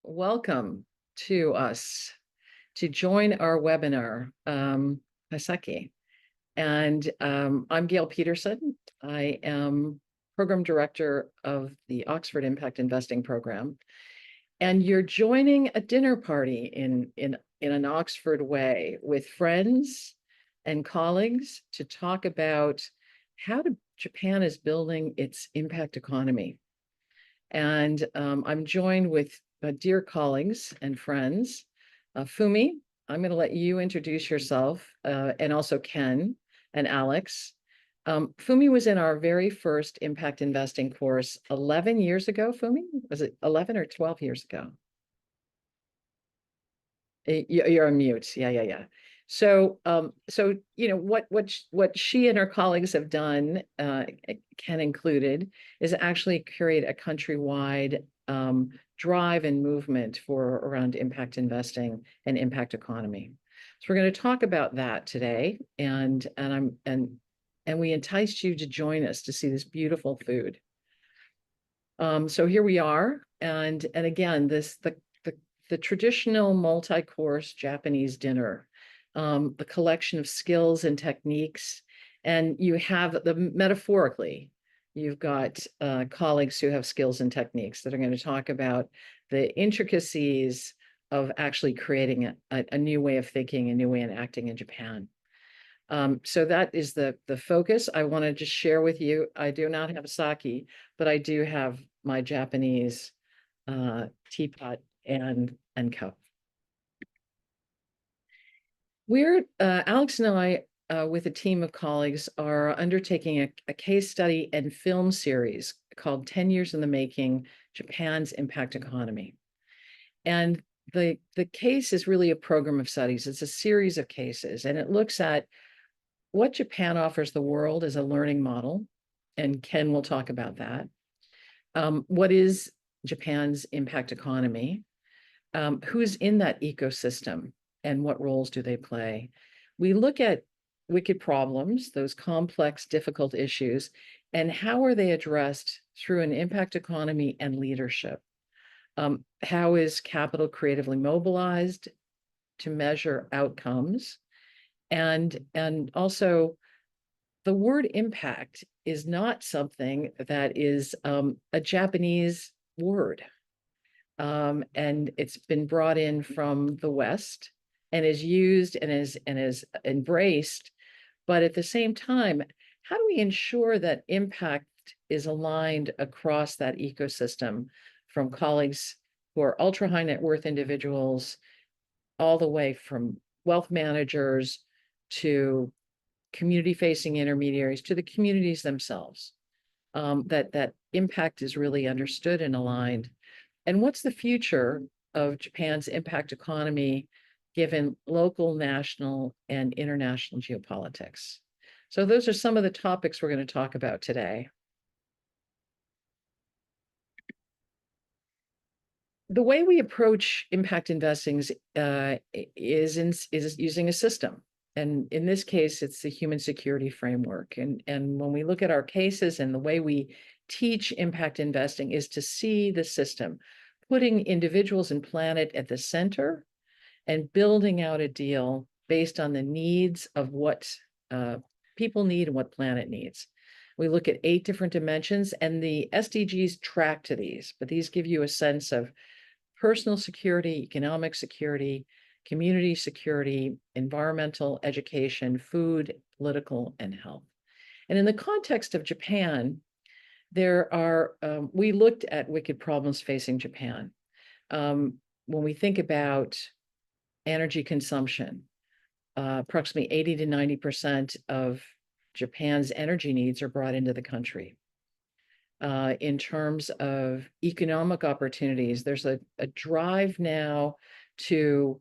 Welcome to us to join our webinar, kaiseki. And I'm Gayle Peterson. I am Program Director of the Oxford Impact Investing Program. And you're joining a dinner party in an Oxford way with friends and colleagues to talk about how Japan is building its impact economy. And I'm joined with dear colleagues and friends. Fumi, I'm going to let you introduce yourself, and also Ken and Alex. Fumi was in our very first impact investing course 11 years ago. Fumi, was it 11 or 12 years ago? You're on mute. Yeah. So, what she and her colleagues have done, Ken included, is actually create a countrywide drive and movement for around impact investing and impact economy. So we're going to talk about that today, and we enticed you to join us to see this beautiful food. So here we are, and again, the traditional multi-course Japanese dinner, the collection of skills and techniques, and you have metaphorically, you've got colleagues who have skills and techniques that are going to talk about the intricacies of actually creating a new way of thinking, a new way of acting in Japan. So that is the focus. I want to just share with you, I do not have a sake, but I do have my Japanese teapot and cup. We're Alex and I, with a team of colleagues, are undertaking a case study and film series called 10 Years in the Making, Japan's Impact Economy. And the case is really a program of studies. It's a series of cases, and it looks at what Japan offers the world as a learning model, and Ken will talk about that. What is Japan's impact economy? Who's in that ecosystem and what roles do they play? We look at wicked problems, those complex, difficult issues, and how are they addressed through an impact economy and leadership? How is capital creatively mobilized to measure outcomes? And also, the word impact is not something that is a Japanese word. And it's been brought in from the West and is used and is embraced. But at the same time, how do we ensure that impact is aligned across that ecosystem, from colleagues who are ultra high net worth individuals, all the way from wealth managers to community facing intermediaries to the communities themselves, that impact is really understood and aligned. And what's the future of Japan's impact economy given local, national, and international geopolitics? So those are some of the topics we're going to talk about today. The way we approach impact investing is using a system. And in this case, it's the human security framework. And when we look at our cases, and the way we teach impact investing is to see the system, putting individuals and planet at the center and building out a deal based on the needs of what people need and what planet needs. We look at 8 different dimensions, and the SDGs track to these, but these give you a sense of personal security, economic security, community security, environmental, education, food, political, and health. And in the context of Japan, there are, we looked at wicked problems facing Japan. When we think about energy consumption, approximately 80 to 90% of Japan's energy needs are brought into the country. In terms of economic opportunities, there's a drive now to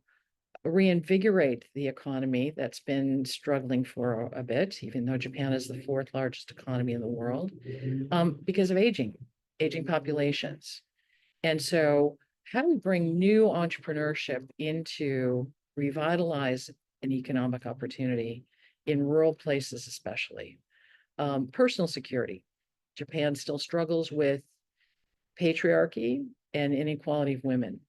reinvigorate the economy that's been struggling for a bit, even though Japan is the 4th largest economy in the world, because of aging populations. And so how do we bring new entrepreneurship into revitalize an economic opportunity in rural places, especially? Personal security. Japan still struggles with patriarchy, and inequality of women.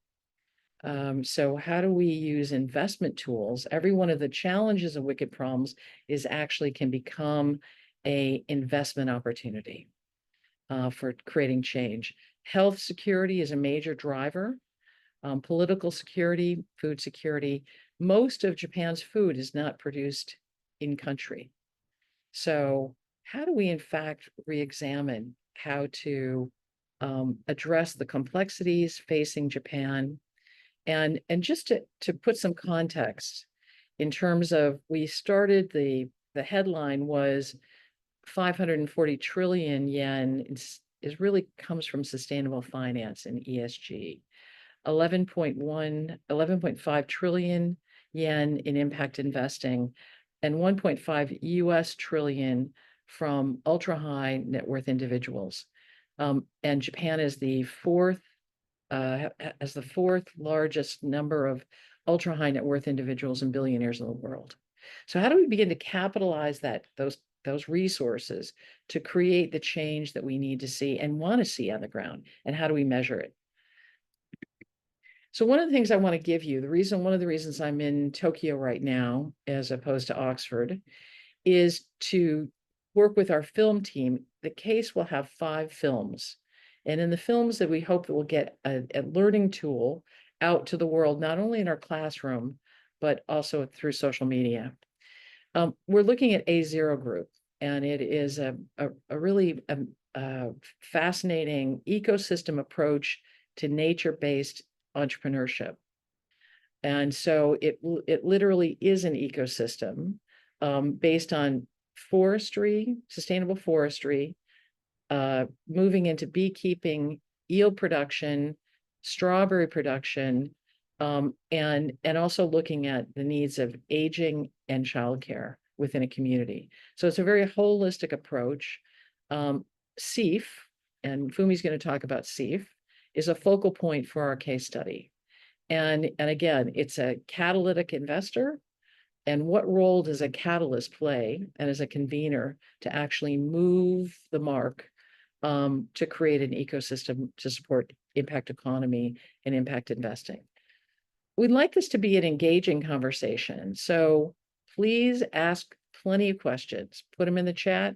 So how do we use investment tools? Every one of the challenges of wicked problems is actually can become a investment opportunity for creating change. Health security is a major driver. Political security, food security. Most of Japan's food is not produced in country. So how do we, in fact, re-examine how to address the complexities facing Japan? And just to put some context, in terms of, we started the headline was 540 trillion yen is really comes from sustainable finance and ESG. 11.5 trillion yen in impact investing, and 1.5 US trillion from ultra high net worth individuals. And Japan is the fourth largest number of ultra high net worth individuals and billionaires in the world. So how do we begin to capitalize those resources to create the change that we need to see and want to see on the ground? And how do we measure it? So one of the things I want to give you, one of the reasons I'm in Tokyo right now, as opposed to Oxford, is to work with our film team. The case will have 5 films. And in the films that we hope that will get a learning tool out to the world, not only in our classroom, but also through social media. We're looking at A0 Group, and it is a really fascinating ecosystem approach to nature-based entrepreneurship. And so it literally is an ecosystem based on forestry, sustainable forestry, moving into beekeeping, eel production, strawberry production, and also looking at the needs of aging and childcare within a community. So it's a very holistic approach. SEAF, and Fumi's going to talk about SEAF, is a focal point for our case study. And again, it's a catalytic investor. And what role does a catalyst play, and as a convener, to actually move the mark to create an ecosystem to support impact economy and impact investing? We'd like this to be an engaging conversation. So please ask plenty of questions. Put them in the chat.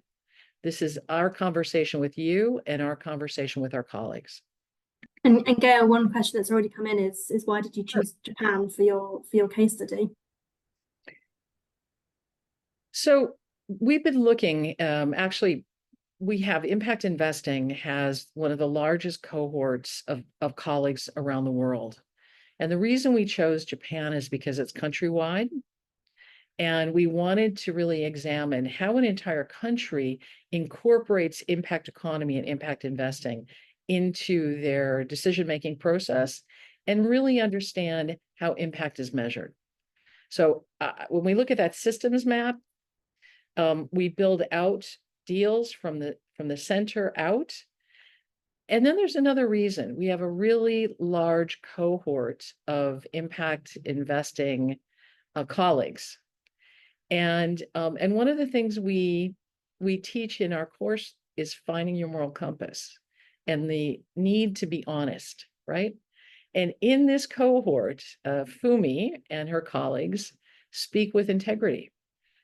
This is our conversation with you and our conversation with our colleagues. And Gayle, one question that's already come in is why did you choose Japan for your case study? So we've been looking, actually, we have impact investing has one of the largest cohorts of colleagues around the world. And the reason we chose Japan is because it's countrywide. And we wanted to really examine how an entire country incorporates impact economy and impact investing into their decision-making process and really understand how impact is measured. So when we look at that systems map, we build out deals from the center out. And then there's another reason. We have a really large cohort of impact investing colleagues. And one of the things we teach in our course is finding your moral compass and the need to be honest, right? And in this cohort, Fumi and her colleagues speak with integrity.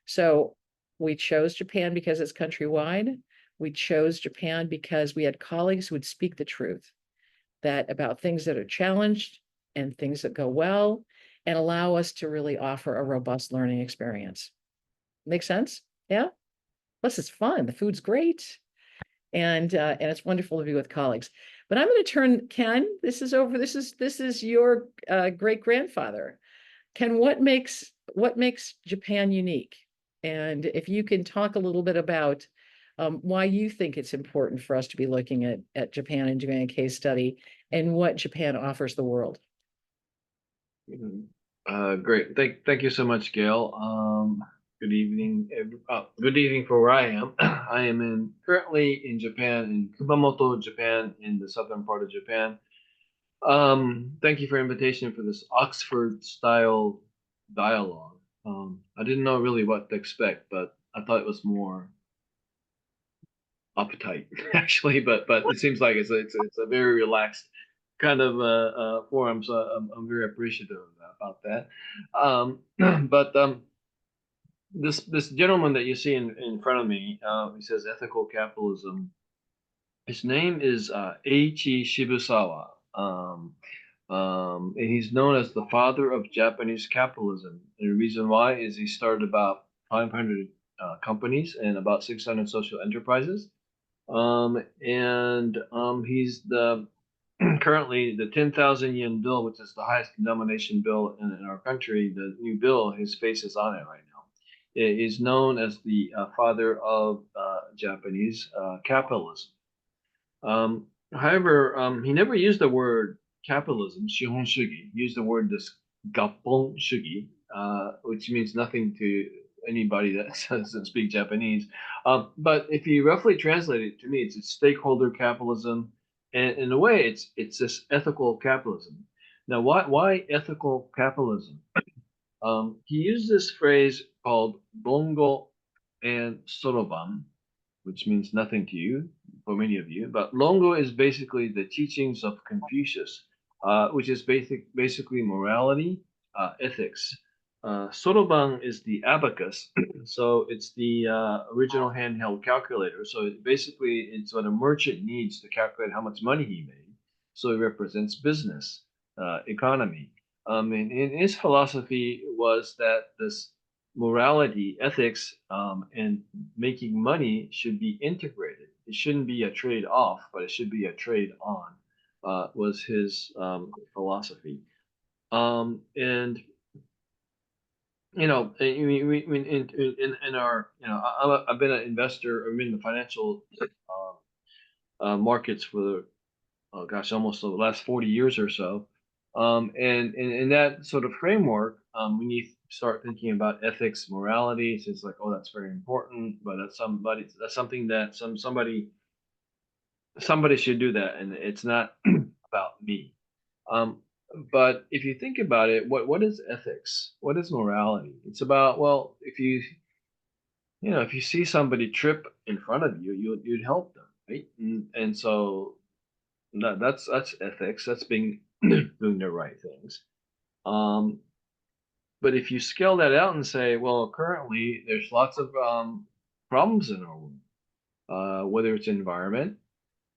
So we chose Japan because it's countrywide. We chose Japan because we had colleagues who would speak the truth about things that are challenged and things that go well, and allow us to really offer a robust learning experience. Make sense? Yeah. Plus, it's fun. The food's great, and it's wonderful to be with colleagues. But I'm going to turn Ken. This is your great grandfather. Ken, what makes Japan unique? And if you can talk a little bit about why you think it's important for us to be looking at Japan and doing a case study, and what Japan offers the world. Great. Thank you so much, Gayle. Good evening. Good evening for where I am. I am currently in Japan, in Kumamoto, Japan, in the southern part of Japan. Thank you for invitation for this Oxford-style dialogue. I didn't know really what to expect, but I thought it was more uptight, actually. But it seems like it's a very relaxed kind of forum, so I'm very appreciative about that. But this gentleman that you see in front of me, he says ethical capitalism. His name is Eiichi Shibusawa. And he's known as the father of Japanese capitalism. And the reason why is he started about 500 companies and about 600 social enterprises. He's the currently the 10,000 yen bill, which is the highest denomination bill in our country. The new bill, his face is on it right now. It is known as the father of Japanese capitalism. However, he never used the word capitalism, shihon shugi. He used the word this gappon shugi, which means nothing to anybody that doesn't speak Japanese. But if you roughly translate it to me, it's stakeholder capitalism, and in a way, it's this ethical capitalism. Now, why ethical capitalism? He used this phrase called bongo and soroban, which means nothing to you for many of you. But Longo is basically the teachings of Confucius, which is basically morality, ethics. Soroban is the abacus, so it's the original handheld calculator. So basically, it's what a merchant needs to calculate how much money he made. So it represents business, economy. And his philosophy was that this morality, ethics, and making money should be integrated. It shouldn't be a trade off, but it should be a trade on, was his philosophy. And in our, I've been an investor. I'm in the financial markets for oh gosh, almost the last 40 years or so. And in that sort of framework, when you start thinking about ethics, morality, it's like, oh, that's very important, but that's something that somebody should do that, and it's not about me. Um, but if you think about it, what is ethics? What is morality? It's about, well, if you see somebody trip in front of you, you'd help them, right? And so that's ethics. That's being doing the right things. Um, but if you scale that out and say, well, currently there's lots of problems in our world, whether it's environment,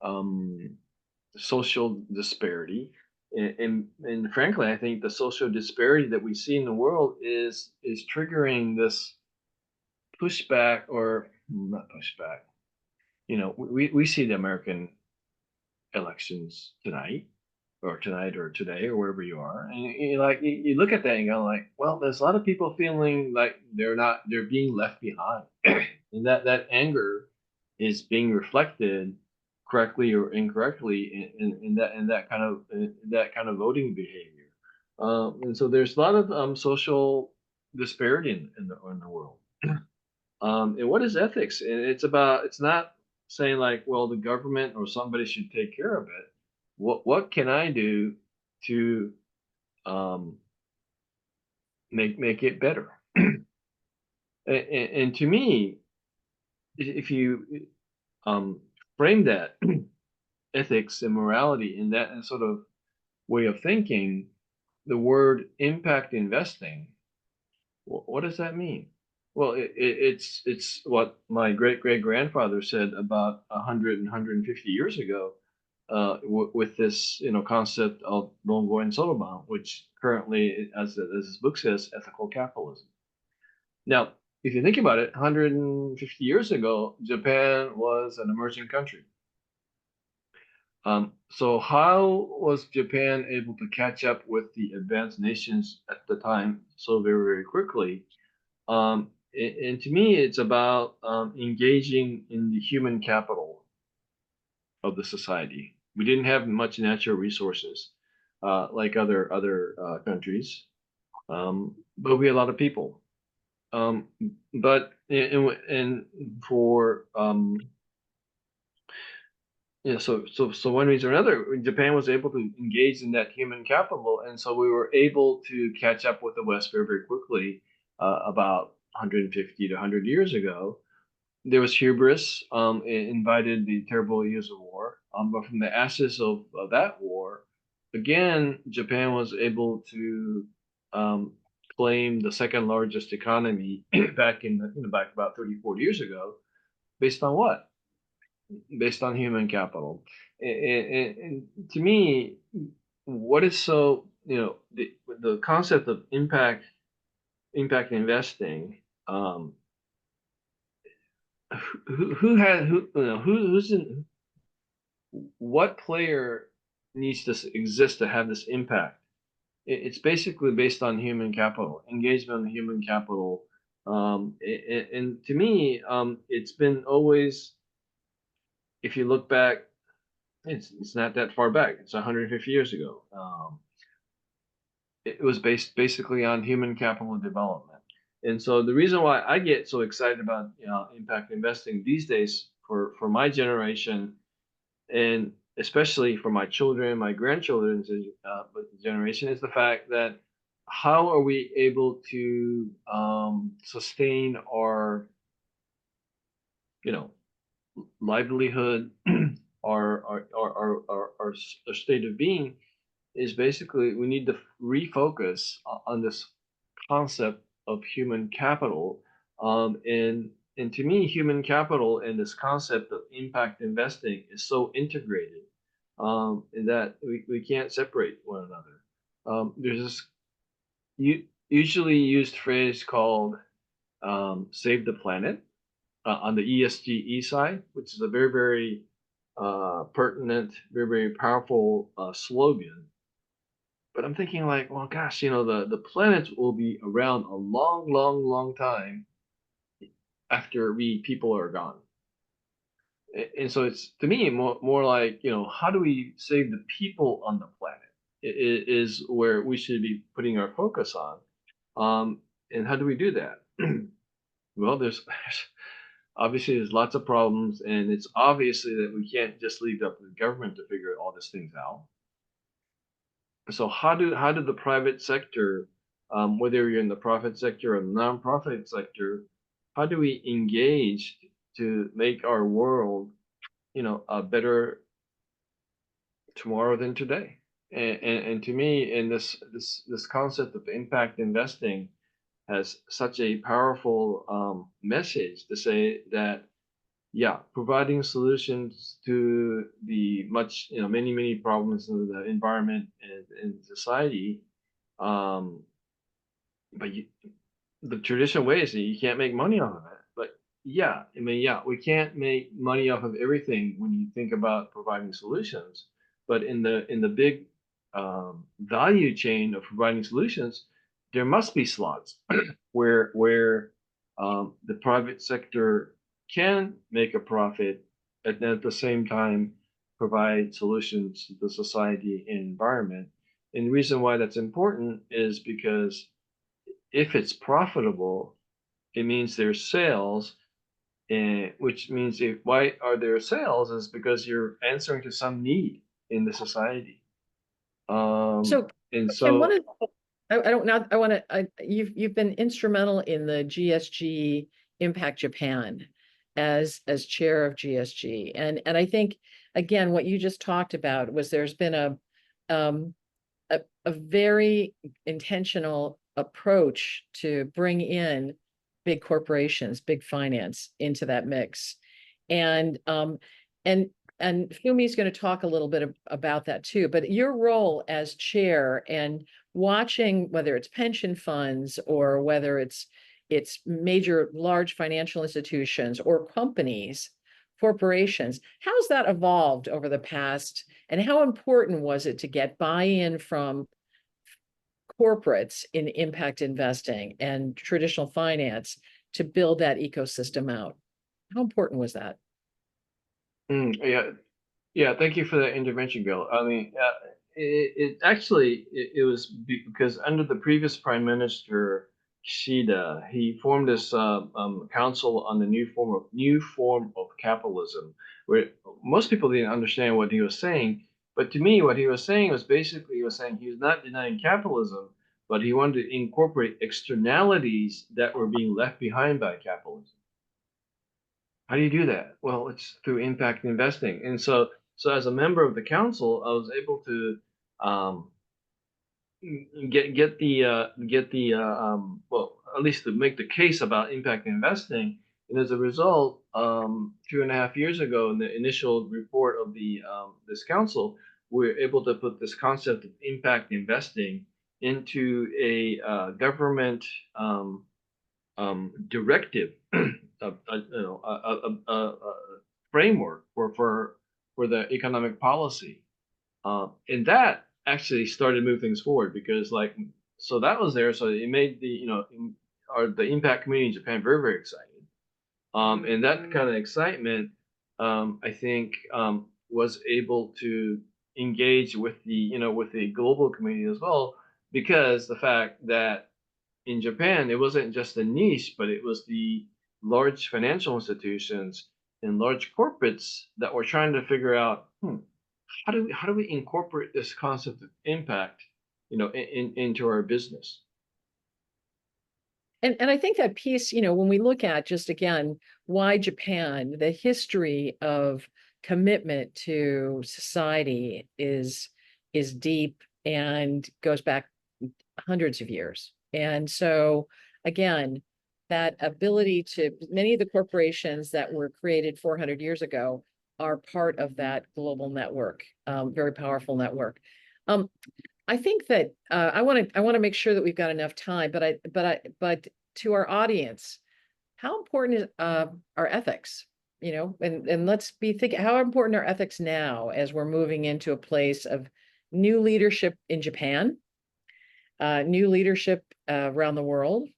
um, social disparity, and frankly, I think the social disparity that we see in the world is triggering this pushback, or not pushback. We see the American elections tonight or today or wherever you are, and you look at that and go like, well, there's a lot of people feeling like they're being left behind, and that anger is being reflected correctly or incorrectly in that kind of voting behavior. And so there's a lot of social disparity in the world. And what is ethics? And it's not saying like, well, the government or somebody should take care of it. What can I do to um, make it better? And to me, if you um, frame that ethics and morality in that sort of way of thinking, the word impact investing, what does that mean? Well, it's what my great great grandfather said about 150 years ago, with this concept of Longo and Soroban, which currently, as his book says, ethical capitalism. Now, if you think about it, 150 years ago, Japan was an emerging country. So how was Japan able to catch up with the advanced nations at the time so very, very quickly? And to me, it's about engaging in the human capital of the society. We didn't have much natural resources like other countries, but we had a lot of people. But and for so one reason or another, Japan was able to engage in that human capital, and so we were able to catch up with the West very, very quickly, about 150 to 100 years ago. There was hubris, invited the terrible years of war, but from the ashes of that war, again, Japan was able to um, claim the second largest economy back in the, back about 30, 40 years ago, based on what? Based on human capital. And to me, what is so, the concept of impact investing, um, who has who you know who's in what player needs to exist to have this impact? It's basically based on human capital, engagement in human capital. And to me, it's been always, if you look back, it's not that far back. It's 150 years ago. It was based basically on human capital development. And so the reason why I get so excited about impact investing these days for my generation, and especially for my children, my grandchildren's generation, is the fact that how are we able to sustain our, you know, livelihood, our state of being, is basically we need to refocus on this concept of human capital. And to me, human capital and this concept of impact investing is so integrated, that we can't separate one another. There's this usually used phrase called save the planet on the ESGE side, which is a very, very pertinent, very, very powerful slogan. But I'm thinking like, well, gosh, the planet will be around a long, long, long time after we people are gone. And so it's, to me, more like, how do we save the people on the planet? Is where we should be putting our focus on. And how do we do that? Well, obviously there's lots of problems, and it's obviously that we can't just leave it up to the government to figure all these things out. So how do the private sector, whether you're in the profit sector or the nonprofit sector, how do we engage to make our world, a better tomorrow than today? And to me, in this concept of impact investing has such a powerful message to say that, yeah, providing solutions to the many problems in the environment and society, um, but the traditional way is that you can't make money off of it. But yeah, I mean, yeah, we can't make money off of everything when you think about providing solutions. But in the big value chain of providing solutions, there must be slots where the private sector can make a profit and at the same time provide solutions to the society and environment. And the reason why that's important is because if it's profitable, it means there's sales, and which means why are there sales is because you're answering to some need in the society. So, And Ken, so I don't now, I want to, you've been instrumental in the GSG Impact Japan as chair of GSG. And I think, again, what you just talked about was there's been um, a very intentional approach to bring in big corporations, big finance into that mix. And and and Fumi's going to talk a little bit about that too. But your role as chair and watching whether it's pension funds or whether it's major large financial institutions or companies, corporations, how's that evolved over the past, and how important was it to get buy-in from corporates in impact investing and traditional finance to build that ecosystem out? How important was that? yeah, yeah, thank you for that intervention, Bill. I mean, it actually it was because under the previous Prime Minister Kishida, he formed this council on the new form of capitalism, where most people didn't understand what he was saying. But to me, what he was saying was basically he was saying he was not denying capitalism, but he wanted to incorporate externalities that were being left behind by capitalism. How do you do that? Well, it's through impact investing. And so as a member of the council, I was able to um, well, at least to make the case about impact investing. And as a result, 2.5 years ago, in the initial report of the this council, we were able to put this concept of impact investing into a government directive, a framework for the economic policy. And that actually started to move things forward because, like, so that was there. So it made the impact community in Japan very, very excited. And that kind of excitement, I think, was able to engage with the global community as well, because the fact that in Japan, it wasn't just a niche, but it was the large financial institutions and large corporates that were trying to figure out, how do we incorporate this concept of impact, into our business? And I think that piece, when we look at just again, why Japan, the history of commitment to society is deep and goes back hundreds of years. And so again, that ability to many of the corporations that were created 400 years ago are part of that global network, very powerful network. I think that I want to make sure that we've got enough time, but to our audience, how important is our ethics? And let's be thinking, how important are ethics now as we're moving into a place of new leadership in Japan, new leadership around the world.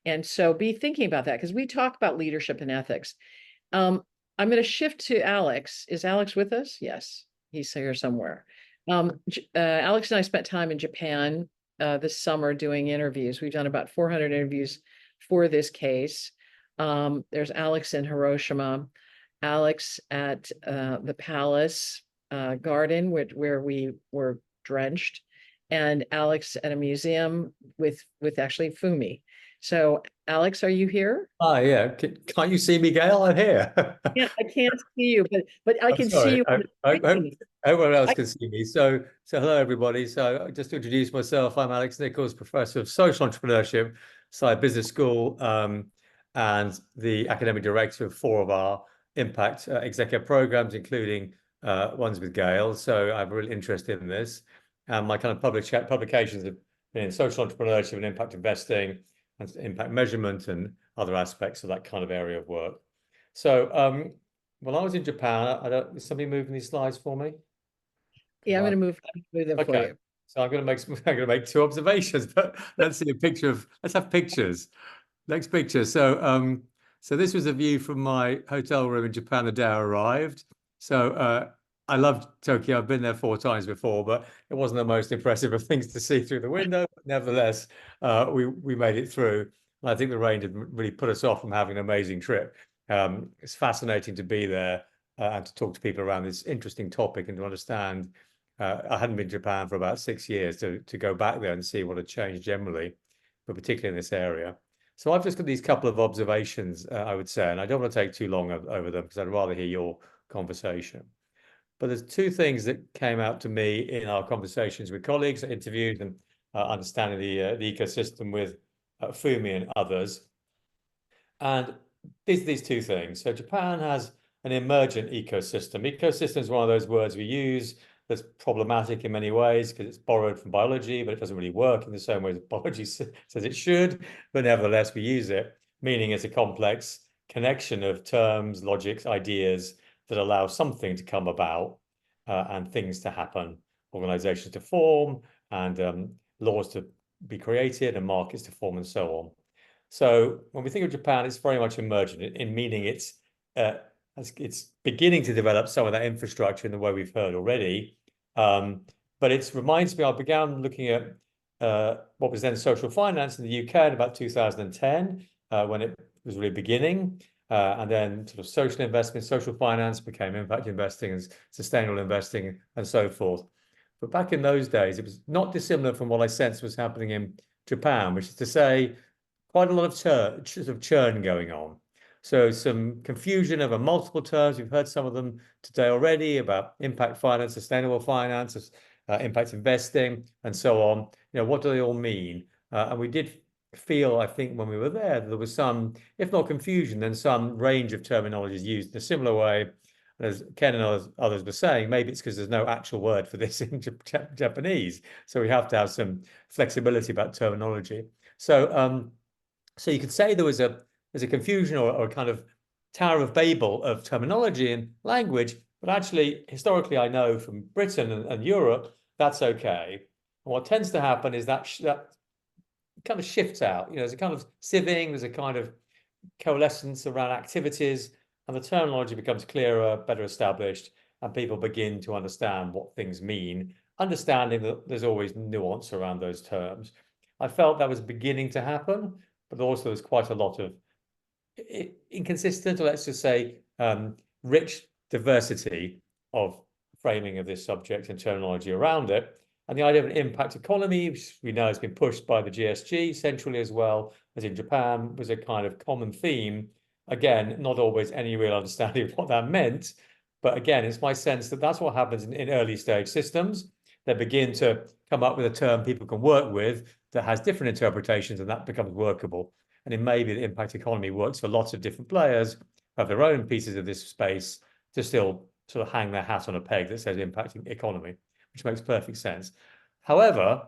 And so be thinking about that, because we talk about leadership and ethics. I'm going to shift to Alex. Is Alex with us? Yes, he's here somewhere. Alex and I spent time in Japan this summer doing interviews. We've done about 400 interviews for this case. There's Alex in Hiroshima, Alex at the Palace Garden, where we were drenched, and Alex at a museum with actually Fumi. So, Alex, are you here? Oh, yeah. Can't you see me, Gayle? I'm here. Yeah, I can't see you, but I can see you. I hope everyone else can see me. So hello, everybody. So just to introduce myself, I'm Alex Nicholls, Professor of Social Entrepreneurship, Side Business School, and the Academic Director of 4 of our Impact Executive Programs, including ones with Gayle. So I'm really interested in this. And my kind of publications have been in social entrepreneurship and impact investing, and impact measurement and other aspects of that kind of area of work. So when I was in Japan, is somebody moving these slides for me? Yeah, I'm going to move them for you. So I'm going to make 2 observations, but let's see a picture of. Let's have pictures. Next picture. So this was a view from my hotel room in Japan the day I arrived. So I loved Tokyo. I've been there 4 times before, but it wasn't the most impressive of things to see through the window. But nevertheless, we made it through. And I think the rain didn't really put us off from having an amazing trip. It's fascinating to be there and to talk to people around this interesting topic and to understand. I hadn't been to Japan for about 6 years to go back there and see what had changed generally, but particularly in this area. So I've just got these couple of observations, I would say, and I don't want to take too long over them because I'd rather hear your conversation. But there's 2 things that came out to me in our conversations with colleagues, interviewed, and understanding the ecosystem with Fumi and others. And these 2 things. So Japan has an emergent ecosystem. Ecosystem is one of those words we use that's problematic in many ways because it's borrowed from biology, but it doesn't really work in the same way that biology says it should. But nevertheless, we use it, meaning it's a complex connection of terms, logics, ideas that allow something to come about and things to happen, organizations to form, and laws to be created, and markets to form, and so on. So when we think of Japan, it's very much emergent in meaning it's beginning to develop some of that infrastructure in the way we've heard already. But it reminds me, I began looking at what was then social finance in the UK in about 2010, when it was really beginning. And then sort of social investment, social finance became impact investing and sustainable investing and so forth. But back in those days, it was not dissimilar from what I sensed was happening in Japan, which is to say quite a lot of churn going on. So some confusion over multiple terms. We've heard some of them today already about impact finance, sustainable finance, impact investing, and so on. You know, what do they all mean? And we did feel, I think, when we were there, that there was some, if not confusion, then some range of terminologies used in a similar way. As Ken and others were saying, maybe it's because there's no actual word for this in Japanese. So we have to have some flexibility about terminology. So so you could say there's a confusion or a kind of Tower of Babel of terminology and language, but actually, historically, I know from Britain and Europe, that's okay. And what tends to happen is that kind of shifts out. You know, there's a kind of sieving, there's a kind of coalescence around activities, and the terminology becomes clearer, better established, and people begin to understand what things mean, understanding that there's always nuance around those terms. I felt that was beginning to happen, but also there's quite a lot of inconsistent, or let's just say rich diversity of framing of this subject and terminology around it. And the idea of an impact economy, which we know has been pushed by the GSG centrally as well as in Japan, was a kind of common theme. Again, not always any real understanding of what that meant. But again, it's my sense that that's what happens in early stage systems. They begin to come up with a term people can work with that has different interpretations, and that becomes workable. And it may be the impact economy works for lots of different players who have their own pieces of this space to still sort of hang their hat on a peg that says impacting economy, which makes perfect sense. However,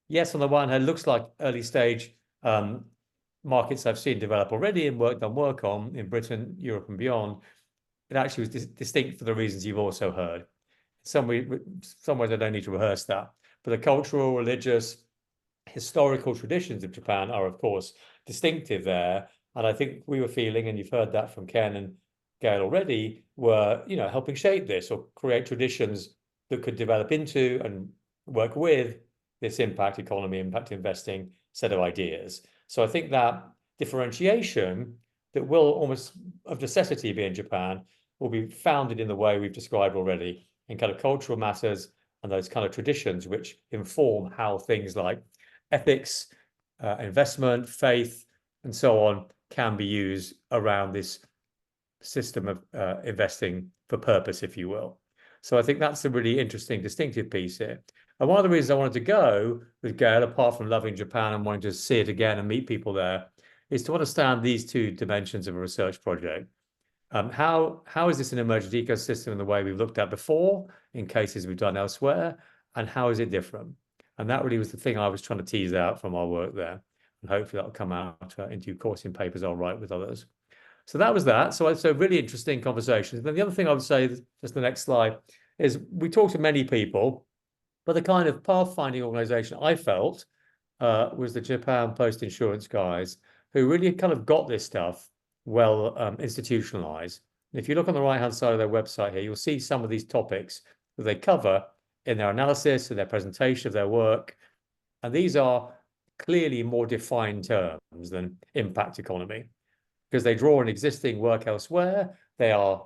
yes, on the one hand, it looks like early stage markets I've seen develop already and done work on in Britain, Europe and beyond. It actually was distinct for the reasons you've also heard. Some ways I don't need to rehearse that, but the cultural, religious, historical traditions of Japan are, of course, distinctive there. And I think we were feeling, and you've heard that from Ken and Gayle already, were, you know, helping shape this or create traditions that could develop into and work with this impact economy, impact investing set of ideas. So I think that differentiation that will almost of necessity be in Japan will be founded in the way we've described already, in kind of cultural matters and those kind of traditions which inform how things like ethics, investment, faith, and so on can be used around this system of investing for purpose, if you will. So I think that's a really interesting, distinctive piece here. And one of the reasons I wanted to go with Gayle, apart from loving Japan and wanting to see it again and meet people there, is to understand these two dimensions of a research project. How is this an emergent ecosystem in the way we've looked at before in cases we've done elsewhere? And how is it different? And that really was the thing I was trying to tease out from our work there. And hopefully that'll come out in due course in papers I'll write with others. So that was that. So really interesting conversations. Then the other thing I would say, just the next slide, is we talked to many people, but the kind of pathfinding organization I felt was the Japan Post Insurance guys, who really kind of got this stuff well institutionalized. And if you look on the right-hand side of their website here, you'll see some of these topics that they cover in their analysis and their presentation of their work. And these are clearly more defined terms than impact economy, because they draw on existing work elsewhere. They are,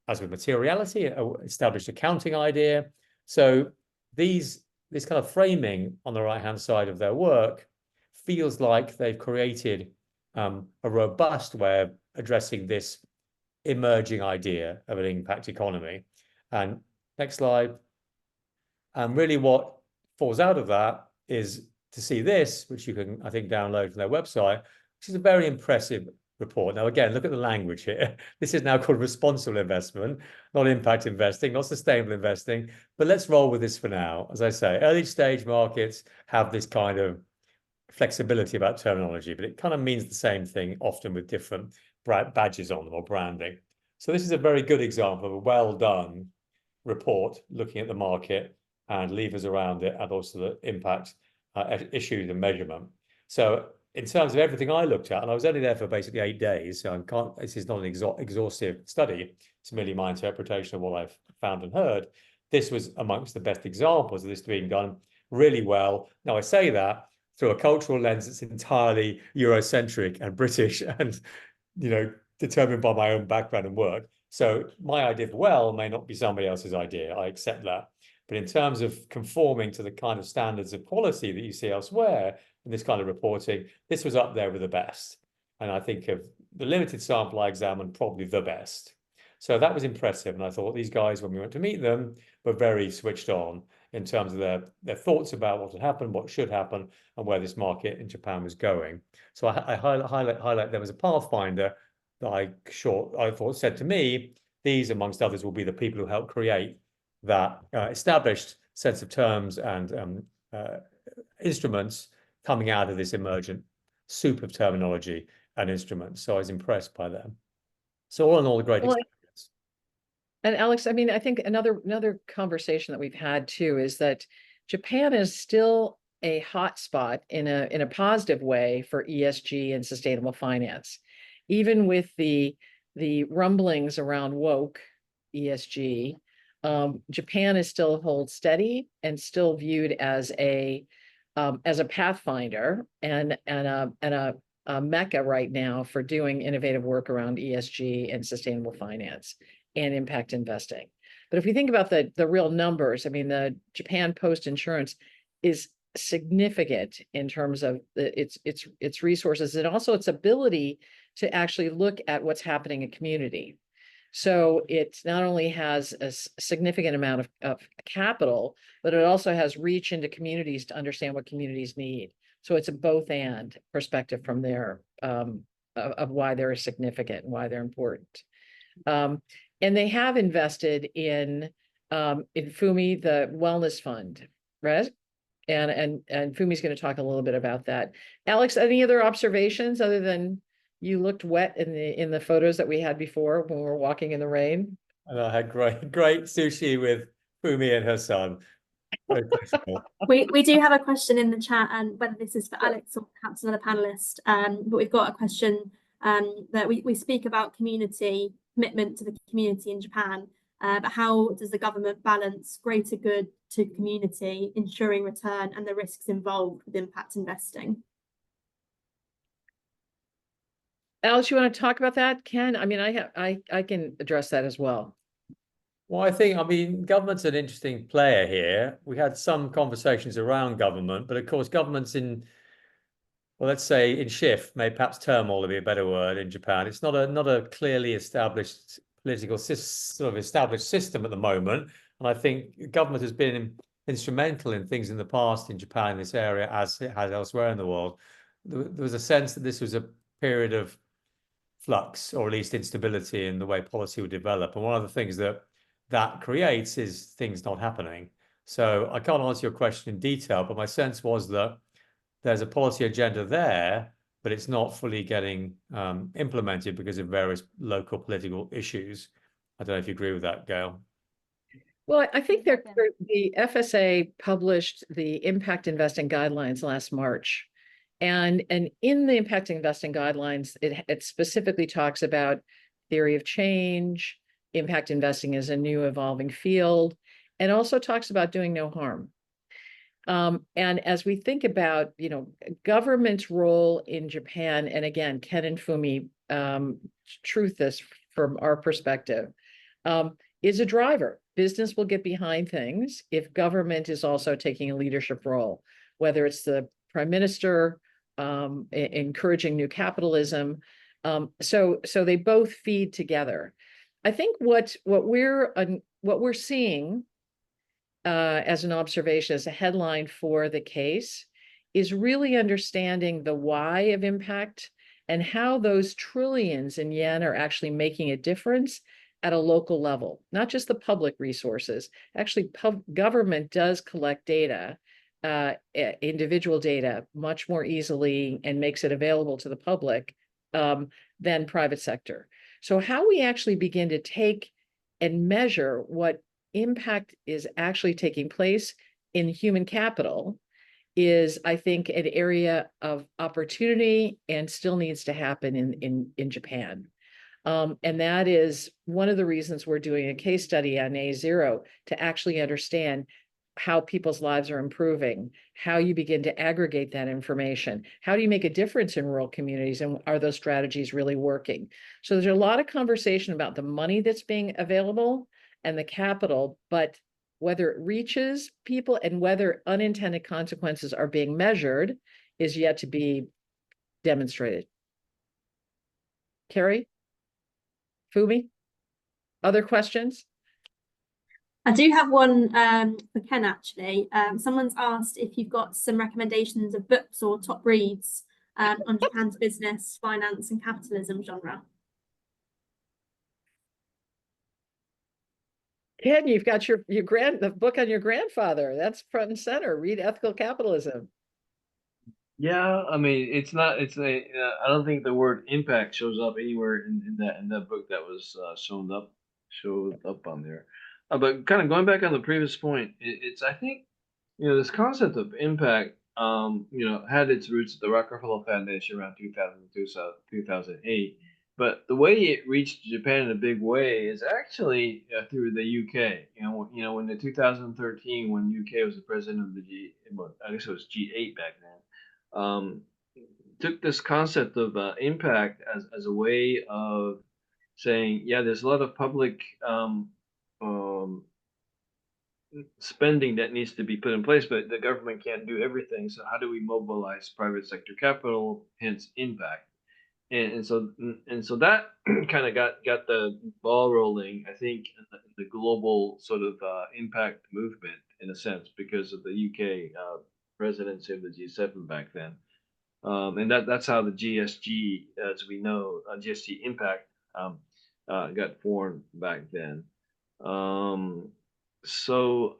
as with materiality, an established accounting idea. So this kind of framing on the right-hand side of their work feels like they've created a robust way of addressing this emerging idea of an impact economy. And next slide. And really what falls out of that is to see this, which you can, I think, download from their website, which is a very impressive report. Now, again, look at the language here. This is now called responsible investment, not impact investing, not sustainable investing. But let's roll with this for now. As I say, early stage markets have this kind of flexibility about terminology, but it kind of means the same thing, often with different badges on them or branding. So this is a very good example of a well done report looking at the market and levers around it, and also the impact issues and measurement. So in terms of everything I looked at, and I was only there for basically 8 days, so this is not an exhaustive study, it's merely my interpretation of what I've found and heard. This was amongst the best examples of this being done really well. Now, I say that through a cultural lens that's entirely Eurocentric and British and, you know, determined by my own background and work. So my idea of well may not be somebody else's idea. I accept that. But in terms of conforming to the kind of standards of quality that you see elsewhere in this kind of reporting, this was up there with the best. And I think of the limited sample I examined, probably the best. So that was impressive. And I thought these guys, when we went to meet them, were very switched on in terms of their thoughts about what had happened, what should happen, and where this market in Japan was going. So I highlight them as a pathfinder that I thought said to me, these, amongst others, will be the people who help create that established sense of terms and instruments coming out of this emergent soup of terminology and instruments. So I was impressed by them. So all in all, a great experience. And Alex, I mean, I think another conversation that we've had too is that Japan is still a hotspot in a positive way for ESG and sustainable finance, even with the rumblings around woke ESG. Japan is still holds steady and still viewed as a pathfinder and a mecca right now for doing innovative work around ESG and sustainable finance and impact investing. But if we think about the real numbers, I mean, the Japan Post Insurance is significant in terms of its resources and also its ability to actually look at what's happening in community. So it not only has a significant amount of capital, but it also has reach into communities to understand what communities need. So it's a both and perspective from there of why they're significant and why they're important. And they have invested in Fumi, the wellness fund, right? And Fumi's going to talk a little bit about that. Alex, any other observations other than you looked wet in the photos that we had before when we were walking in the rain? And I had great sushi with Fumi and her son. Very flexible. We do have a question in the chat, and whether this is for Alex or perhaps another panelist, but we've got a question that we speak about community, commitment to the community in Japan, but how does the government balance greater good to community, ensuring return, and the risks involved with impact investing? Alex, you want to talk about that? Ken, I mean, I can address that as well. Well, I mean, government's an interesting player here. We had some conversations around government, but of course, government's in, well, let's say in shift, maybe perhaps turmoil would be a better word in Japan. It's not a clearly established political sort of established system at the moment. And I think government has been instrumental in things in the past in Japan in this area, as it has elsewhere in the world. There was a sense that this was a period of flux, or at least instability in the way policy would develop. And one of the things that creates is things not happening. So I can't answer your question in detail, but my sense was that there's a policy agenda there, but it's not fully getting implemented because of various local political issues. I don't know if you agree with that, Gayle. Well, I think the FSA published the impact investing guidelines last March. And in the impact investing guidelines, it specifically talks about theory of change, impact investing is a new evolving field, and also talks about doing no harm. And as we think about, government's role in Japan, and again, Ken and Fumi truth this from our perspective, is a driver. Business will get behind things if government is also taking a leadership role, whether it's the prime minister, encouraging new capitalism. So they both feed together. I think what we're seeing as an observation, as a headline for the case, is really understanding the why of impact and how those trillions in yen are actually making a difference at a local level, not just the public resources. Actually, government does collect data, individual data, much more easily and makes it available to the public than private sector. So how we actually begin to take and measure what impact is actually taking place in human capital is, I think, an area of opportunity and still needs to happen in Japan. And that is one of the reasons we're doing a case study on A0 to actually understand how people's lives are improving, how you begin to aggregate that information, how do you make a difference in rural communities, and are those strategies really working? So there's a lot of conversation about the money that's being available and the capital, but whether it reaches people and whether unintended consequences are being measured is yet to be demonstrated. Carrie? Fumi? Other questions? I do have one for Ken, actually. Someone's asked if you've got some recommendations of books or top reads on Japan's business, finance, and capitalism genre. Ken, you've got the book on your grandfather. That's front and center. Read Ethical Capitalism. Yeah, I mean, it's not. It's a. I don't think the word impact shows up anywhere in that book that was showed up on there. But kind of going back on the previous point, it's I think this concept of impact had its roots at the Rockefeller Foundation around 2002, 2008. But the way it reached Japan in a big way is actually through the UK. When the 2013, when UK was the president of the well, I guess it was G8 back then, took this concept of impact as a way of saying, yeah, there's a lot of public spending that needs to be put in place, but the government can't do everything. So how do we mobilize private sector capital, hence impact? And so that kind of got the ball rolling, I think, in the global sort of impact movement in a sense because of the UK presidency of the G7 back then. And that's how the GSG, as we know, GSG Impact got formed back then. So,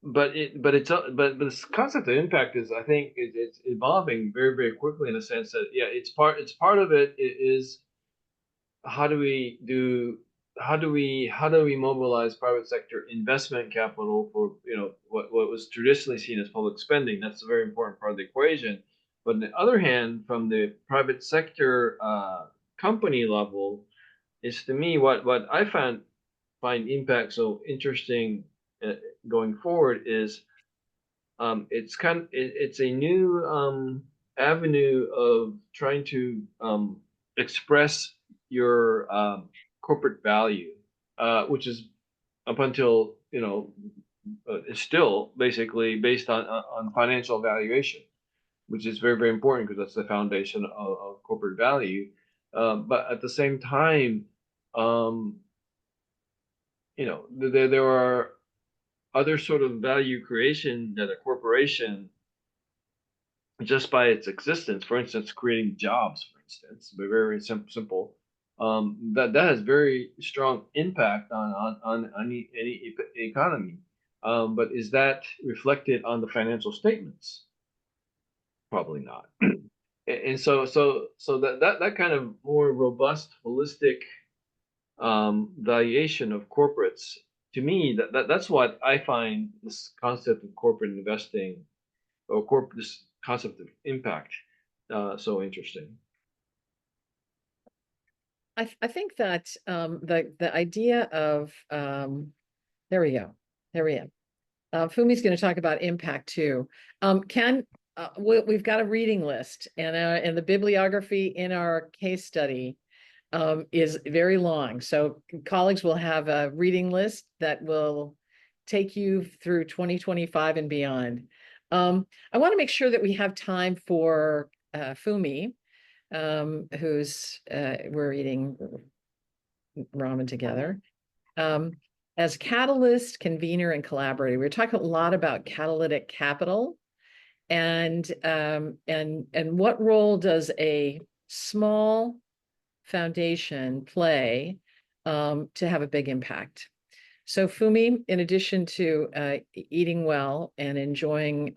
but this concept of impact is, I think, it's evolving very, very quickly in a sense that, yeah, it's part of it is how do we mobilize private sector investment capital for what was traditionally seen as public spending. That's a very important part of the equation. But on the other hand, from the private sector company level, is to me what I find impact so interesting going forward is it's a new avenue of trying to express your corporate value, which is up until is still basically based on financial valuation, which is very, very important because that's the foundation of corporate value. But at the same time, there are other sort of value creation that a corporation, just by its existence, for instance, creating jobs, for instance, but very simple, that has very strong impact on any economy. But is that reflected on the financial statements? Probably not. And so that kind of more robust, holistic valuation of corporates, to me, that's what I find this concept of corporate investing or this concept of impact so interesting. I think that the idea of there we go. Fumi's going to talk about impact too. Ken, we've got a reading list, and the bibliography in our case study is very long. So colleagues will have a reading list that will take you through 2025 and beyond. I want to make sure that we have time for Fumi, who's we're eating ramen together. As catalyst, convener, and collaborator, we're talking a lot about catalytic capital, and what role does a small foundation play to have a big impact. So Fumi, in addition to eating well and enjoying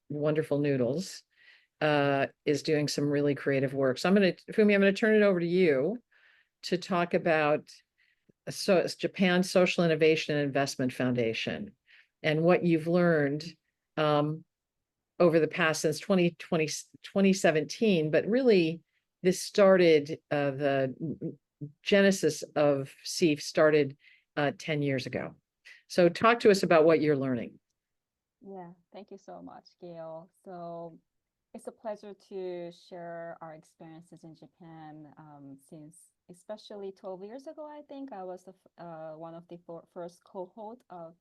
wonderful noodles, is doing some really creative work. So Fumi, I'm going to turn it over to you to talk about it's Japan's Social Innovation and Investment Foundation and what you've learned over the past since 2017, but really this started, the genesis of CEF started 10 years ago. So talk to us about what you're learning. Yeah, thank you so much, Gayle. So it's a pleasure to share our experiences in Japan since especially 12 years ago, I think I was one of the first cohort of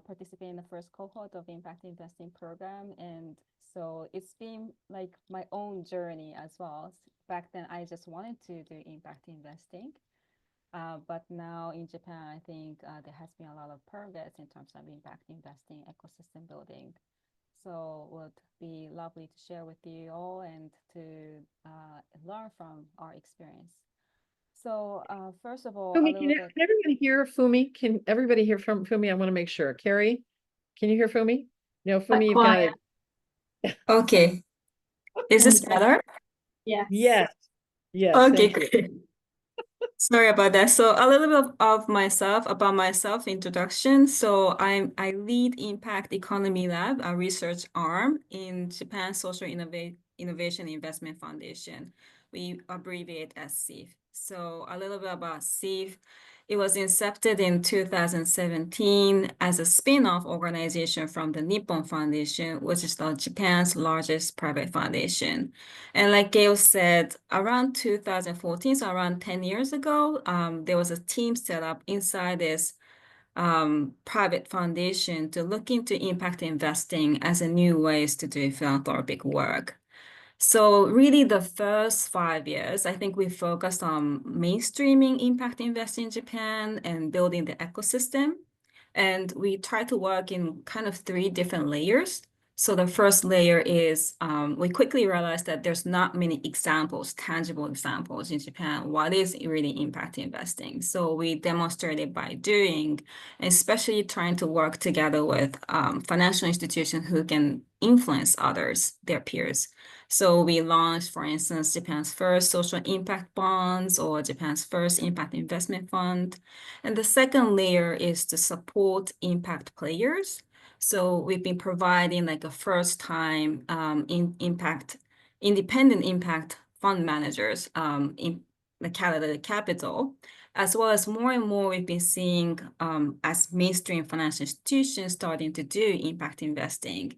participating in the first cohort of Impact Investing Program. And so it's been like my own journey as well. Back then, I just wanted to do impact investing. But now in Japan, I think there has been a lot of progress in terms of impact investing, ecosystem building. So it would be lovely to share with you all and to learn from our experience. So first of all, Fumi, a little bit. can everybody hear Fumi? Can everybody hear from Fumi? I want to make sure. Carrie, can you hear Fumi? No, Fumi, you've got it. Okay. Is this better? Yes. Yes. Yes. Okay, Thank you. great. Sorry about that. So a little bit of myself, about myself, introduction. So I lead Impact Economy Lab, a research arm in Japan Social Innovation Investment Foundation. We abbreviate as SIF. So a little bit about SIF. It was incepted in 2017 as a spin-off organization from the Nippon Foundation, which is Japan's largest private foundation. And like Gayle said, around 2014, so around 10 years ago, there was a team set up inside this private foundation to look into impact investing as a new ways to do philanthropic work. So really the first 5 years, I think we focused on mainstreaming impact investing in Japan and building the ecosystem. And we tried to work in kind of 3 different layers. So the first layer is we quickly realized that there's not many examples, tangible examples in Japan, what is really impact investing. So we demonstrated by doing, especially trying to work together with financial institutions who can influence others, their peers. So we launched, for instance, Japan's first social impact bonds or Japan's first impact investment fund. And the second layer is to support impact players. So we've been providing like a first time independent impact fund managers in the catalytic capital, as well as more and more we've been seeing as mainstream financial institutions starting to do impact investing.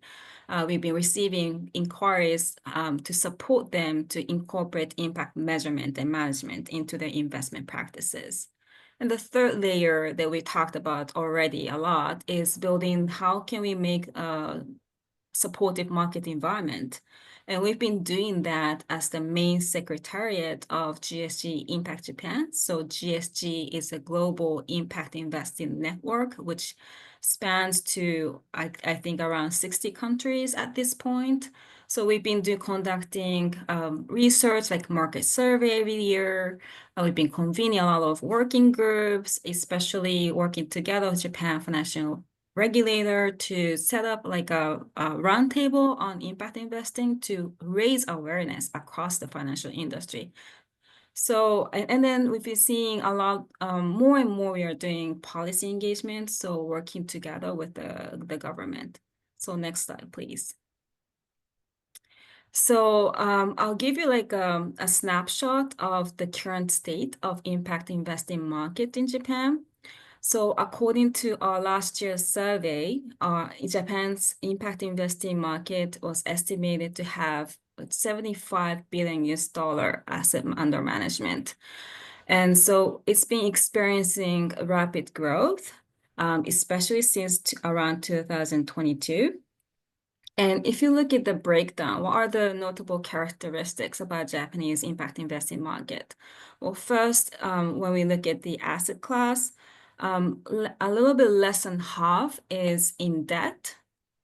We've been receiving inquiries to support them to incorporate impact measurement and management into their investment practices. And the third layer that we talked about already a lot is building how can we make a supportive market environment. And we've been doing that as the main secretariat of GSG Impact Japan. So GSG is a global impact investing network, which spans to, I think, around 60 countries at this point. So we've been conducting research like market survey every year. We've been convening a lot of working groups, especially working together with Japan Financial Regulator to set up like a roundtable on impact investing to raise awareness across the financial industry. So, and then we've been seeing a lot more and more we are doing policy engagement, so working together with the government. So next slide, please. So I'll give you like a snapshot of the current state of impact investing market in Japan. So according to our last year's survey, Japan's impact investing market was estimated to have $75 billion asset under management. And so it's been experiencing rapid growth, especially since around 2022. And if you look at the breakdown, what are the notable characteristics about Japanese impact investing market? Well, first, when we look at the asset class, a little bit less than half is in debt,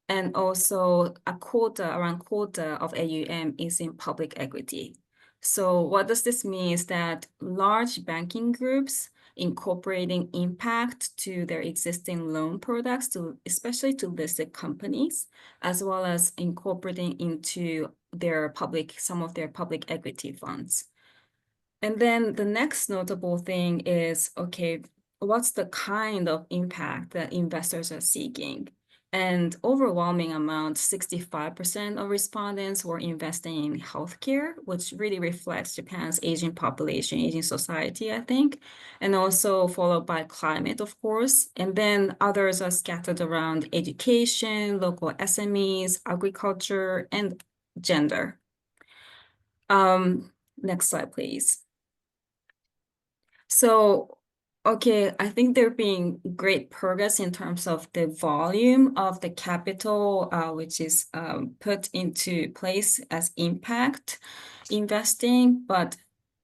and also around quarter of AUM is in public equity. So what does this mean is that large banking groups incorporating impact to their existing loan products, especially to listed companies, as well as incorporating into some of their public equity funds. And then the next notable thing is, okay, what's the kind of impact that investors are seeking? And overwhelming amount, 65% of respondents were investing in healthcare, which really reflects Japan's aging population, aging society, I think, and also followed by climate, of course. And then others are scattered around education, local SMEs, agriculture, and gender. Next slide, please. So, okay, I think there being great progress in terms of the volume of the capital, which is put into place as impact investing, but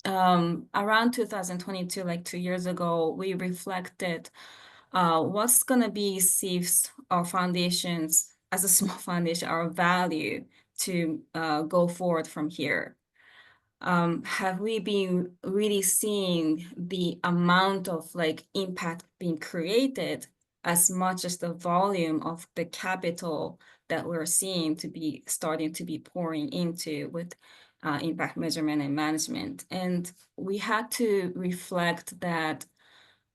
around 2022, like 2 years ago, we reflected what's going to be SIF's or foundations as a small foundation, our value to go forward from here. Have we been really seeing the amount of like impact being created as much as the volume of the capital that we're seeing to be starting to be pouring into with impact measurement and management? And we had to reflect that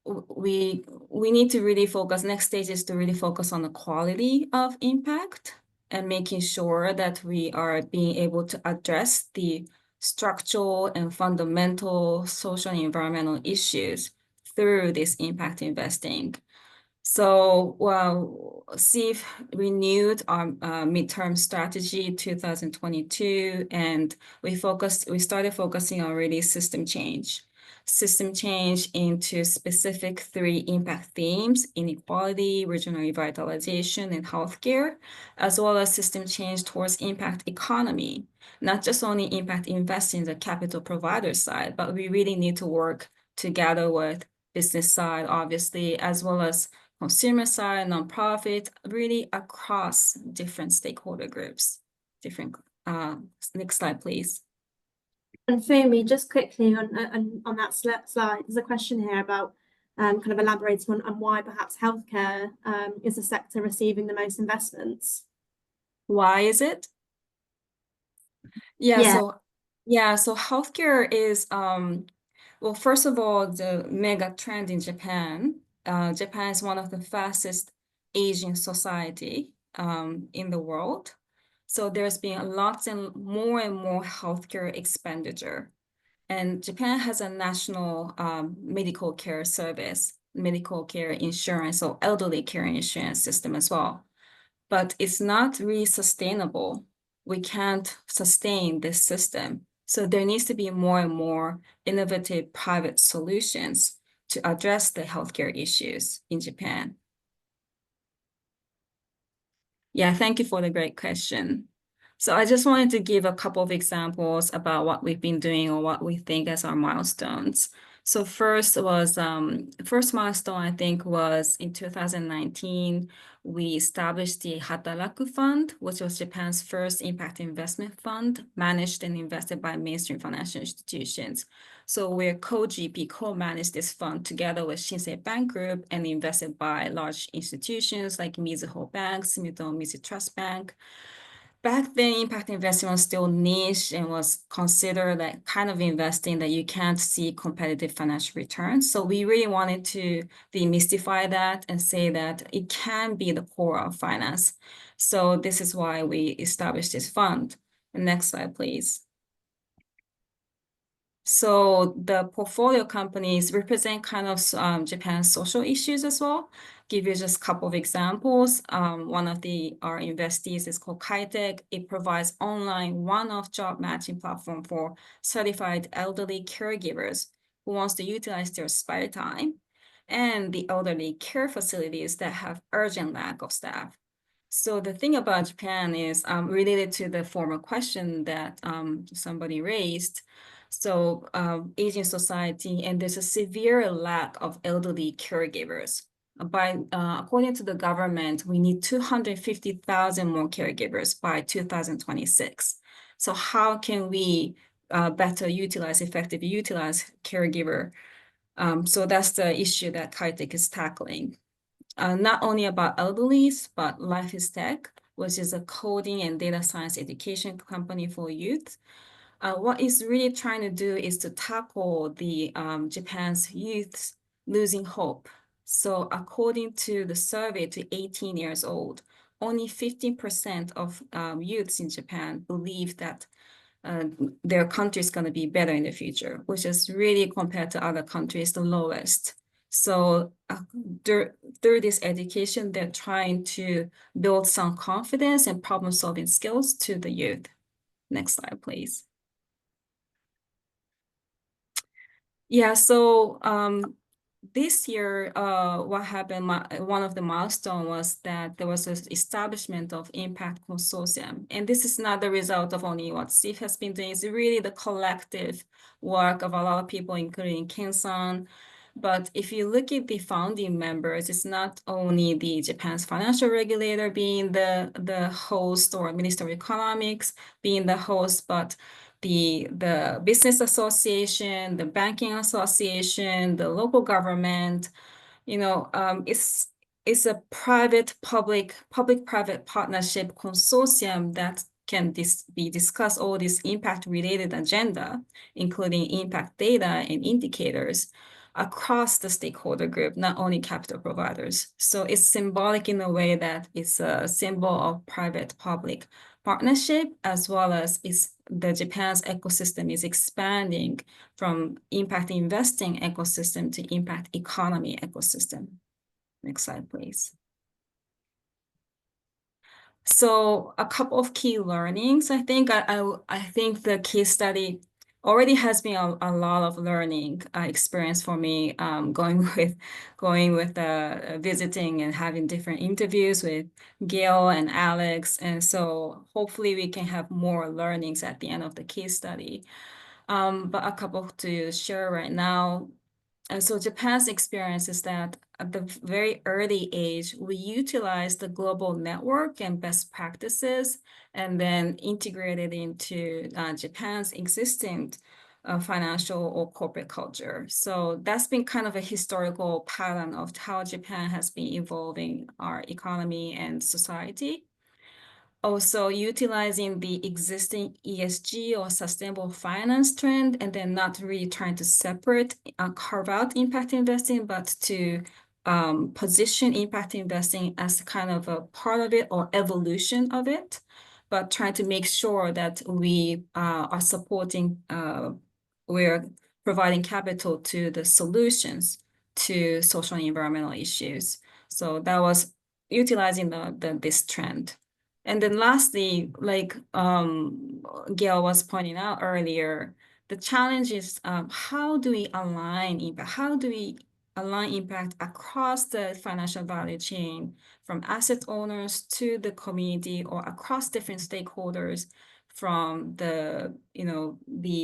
we need to really focus. Next stage is to really focus on the quality of impact and making sure that we are being able to address the structural and fundamental social and environmental issues through this impact investing. So, well, SIF renewed our midterm strategy 2022, and we started focusing on really system change into specific 3 impact themes: inequality, regional revitalization, and healthcare, as well as system change towards impact economy. Not just only impact investing in the capital provider side, but we really need to work together with business side, obviously, as well as consumer side, nonprofit, really across different stakeholder groups. Next slide, please. And Fumi, just quickly on that slide, there's a question here about kind of elaborating on why perhaps healthcare is the sector receiving the most investments. Why is it? So healthcare is well, first of all, the mega trend in Japan. Japan is one of the fastest aging society in the world. So there's been lots and more healthcare expenditure. And Japan has a national medical care service, medical care insurance, or elderly care insurance system as well. But it's not really sustainable. We can't sustain this system. So there needs to be more and more innovative private solutions to address the healthcare issues in Japan. Yeah, thank you for the great question. So I just wanted to give a couple of examples about what we've been doing or what we think as our milestones. So first milestone, I think, was in 2019, we established the Hataraku Fund, which was Japan's first impact investment fund, managed and invested by mainstream financial institutions. So we're co-GP, co-managed this fund together with Shinsei Bank Group and invested by large institutions like Mizuho Bank, Sumitomo Mitsui Trust Bank. Back then, impact investing was still niche and was considered that kind of investing that you can't see competitive financial returns. So we really wanted to demystify that and say that it can be the core of finance. So this is why we established this fund. The next slide, please. So the portfolio companies represent kind of Japan's social issues as well. Give you just a couple of examples. One of our investees is called Kaitech. It provides online one-off job matching platform for certified elderly caregivers who wants to utilize their spare time, and the elderly care facilities that have urgent lack of staff. So the thing about Japan is related to the former question that somebody raised. So aging society, and there's a severe lack of elderly caregivers. According to the government, we need 250,000 more caregivers by 2026. So how can we effectively utilize caregiver? So that's the issue that Kaitech is tackling. Not only about elderlies, but Life is Tech, which is a coding and data science education company for youth. What it's really trying to do is to tackle the Japan's youth losing hope. So according to the survey to 18 years old, only 15% of youths in Japan believe that their country is going to be better in the future, which is really, compared to other countries, the lowest. So through this education, they're trying to build some confidence and problem-solving skills to the youth. Next slide, please. Yeah, so this year, what happened, one of the milestones was that there was an establishment of impact consortium. And this is not the result of only what Steve has been doing. It's really the collective work of a lot of people, including Ken-san. But if you look at the founding members, it's not only the Japan's financial regulator being the host, or Minister of Economics being the host, but the business association, the banking association, the local government, it's a public-private partnership consortium that can be discuss all this impact-related agenda, including impact data and indicators across the stakeholder group, not only capital providers. So it's symbolic in a way that it's a symbol of private-public partnership, as well as the Japan's ecosystem is expanding from impact investing ecosystem to impact economy ecosystem. Next slide, please. So a couple of key learnings. I think the case study already has been a lot of learning experience for me, going with visiting and having different interviews with Gayle and Alex. And so hopefully we can have more learnings at the end of the case study. But a couple to share right now. And so Japan's experience is that at the very early age, we utilize the global network and best practices, and then integrated into Japan's existing financial or corporate culture. So that's been kind of a historical pattern of how Japan has been evolving our economy and society. Also utilizing the existing ESG or sustainable finance trend, and then not really trying to carve out impact investing, but to position impact investing as kind of a part of it or evolution of it, but trying to make sure that we are supporting, we're providing capital to the solutions to social and environmental issues. So that was utilizing this trend. And then lastly, like Gayle was pointing out earlier, the challenge is how do we align impact? How do we align impact across the financial value chain, from asset owners to the community, or across different stakeholders, from the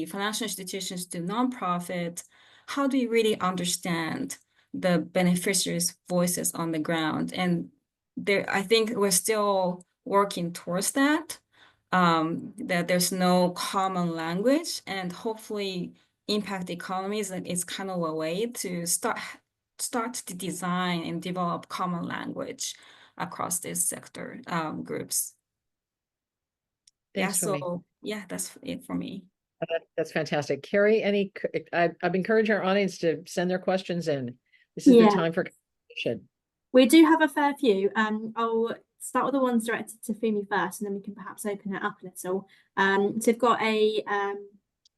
financial institutions to nonprofit? How do we really understand the beneficiaries' voices on the ground? And I think we're still working towards that there's no common language, and hopefully impact economies is kind of a way to start to design and develop common language across these sector groups. Thanks, yeah, that's it for me. That's fantastic. Carrie, I've encouraged our audience to send their questions in. This is the time for conversation. We do have a fair few. I'll start with the ones directed to Fumi first, and then we can perhaps open it up a little. So we've got a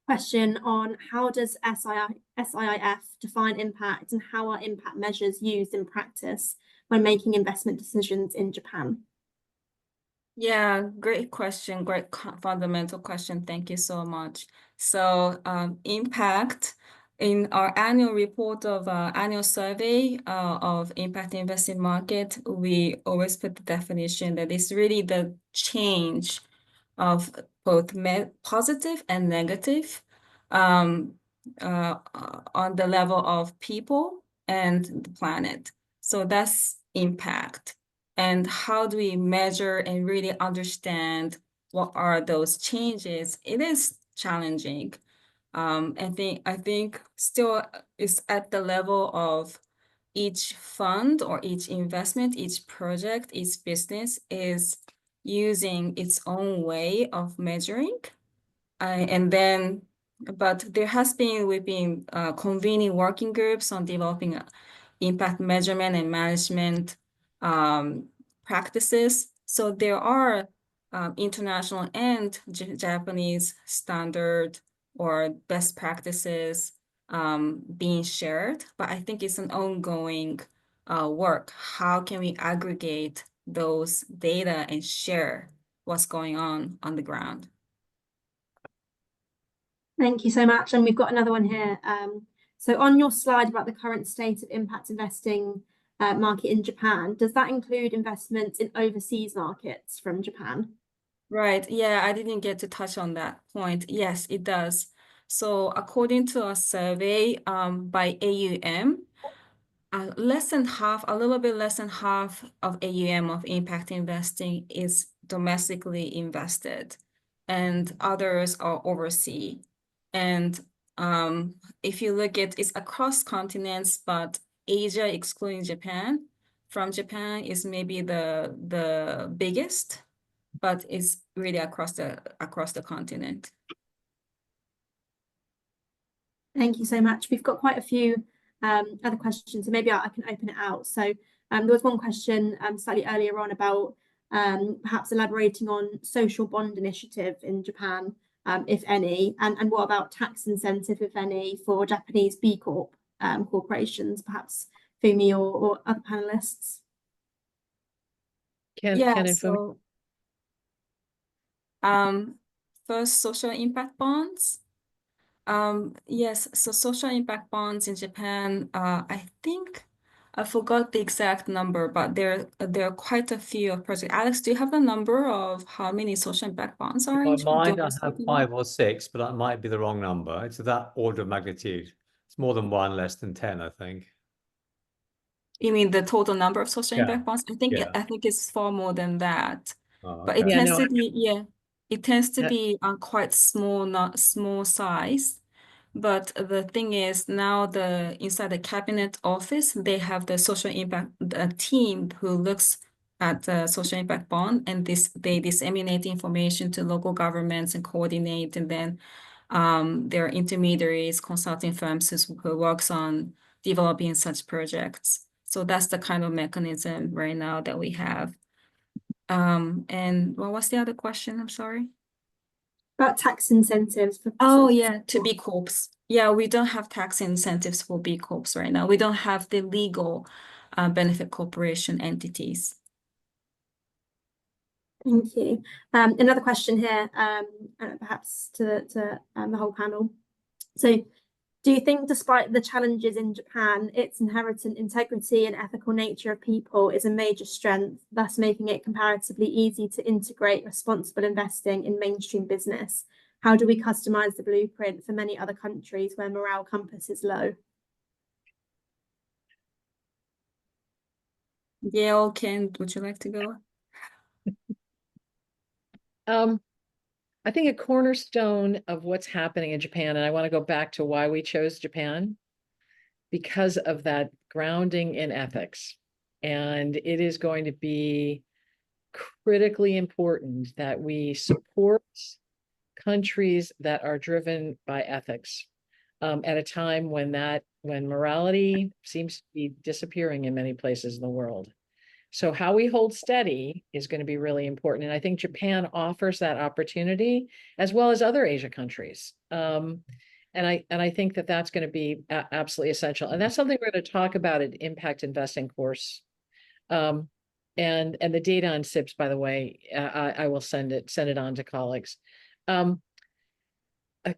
question on how does SIIF define impact, and how are impact measures used in practice when making investment decisions in Japan? Yeah, great question, great fundamental question. Thank you so much. So impact, in our annual report of annual survey of impact investing market, we always put the definition that it's really the change of both positive and negative on the level of people and the planet. So that's impact. And how do we measure and really understand what are those changes? It is challenging. I think still is at the level of each fund or each investment, each project, each business is using its own way of measuring. But we've been convening working groups on developing impact measurement and management practices. So there are international and Japanese standard or best practices being shared, but I think it's an ongoing work. How can we aggregate those data and share what's going on the ground? Thank you so much. And we've got another one here. So on your slide about the current state of impact investing market in Japan, does that include investments in overseas markets from Japan? Right. Yeah, I didn't get to touch on that point. Yes, it does. So according to a survey by AUM, less than half, a little bit less than half of AUM of impact investing is domestically invested, and others are overseas. And if you look at it's across continents, but Asia, excluding Japan, from Japan is maybe the biggest, but it's really across the continent. Thank you so much. We've got quite a few other questions, so maybe I can open it out. So there was one question slightly earlier on about perhaps elaborating on social bond initiative in Japan, if any, and what about tax incentive, if any, for Japanese B Corp corporations, perhaps Fumi or other panelists. Ken and Fumi? So first, social impact bonds. Yes, so social impact bonds in Japan, I think I forgot the exact number, but there are quite a few projects. Alex, do you have the number of how many social impact bonds are in In my mind, I have domestically? 5 or 6, but that might be the wrong number. It's that order of magnitude. It's more than 1, less than 10, I think. You mean the total number of social Yeah. impact bonds? I think Yeah. it's far more than that. Oh, But it okay. Yeah, tends no, to be, yeah, it tends to Yeah. be quite small, not small size. But the thing is now inside the cabinet office, they have the social impact team who looks at the social impact bond, and they disseminate information to local governments and coordinate, and then there are intermediaries, consulting firms who works on developing such projects. So that's the kind of mechanism right now that we have. And what was the other question? I'm sorry. About tax incentives for Oh, yeah, to B Corps. Yeah, we don't have tax incentives for B Corps right now. We don't have the legal benefit corporation entities. Thank you. Another question here, perhaps to the whole panel. So, do you think, despite the challenges in Japan, its inherent integrity and ethical nature of people is a major strength, thus making it comparatively easy to integrate responsible investing in mainstream business? How do we customize the blueprint for many other countries where morale compass is low? Gayle, Ken, would you like to go? I think a cornerstone of what's happening in Japan, and I want to go back to why we chose Japan, because of that grounding in ethics. And it is going to be critically important that we support countries that are driven by ethics at a time when morality seems to be disappearing in many places in the world. So how we hold steady is going to be really important. And I think Japan offers that opportunity, as well as other Asia countries. And I think that that's going to be absolutely essential. And that's something we're going to talk about at Impact Investing course. And the data on SIPs, by the way, I will send it on to colleagues.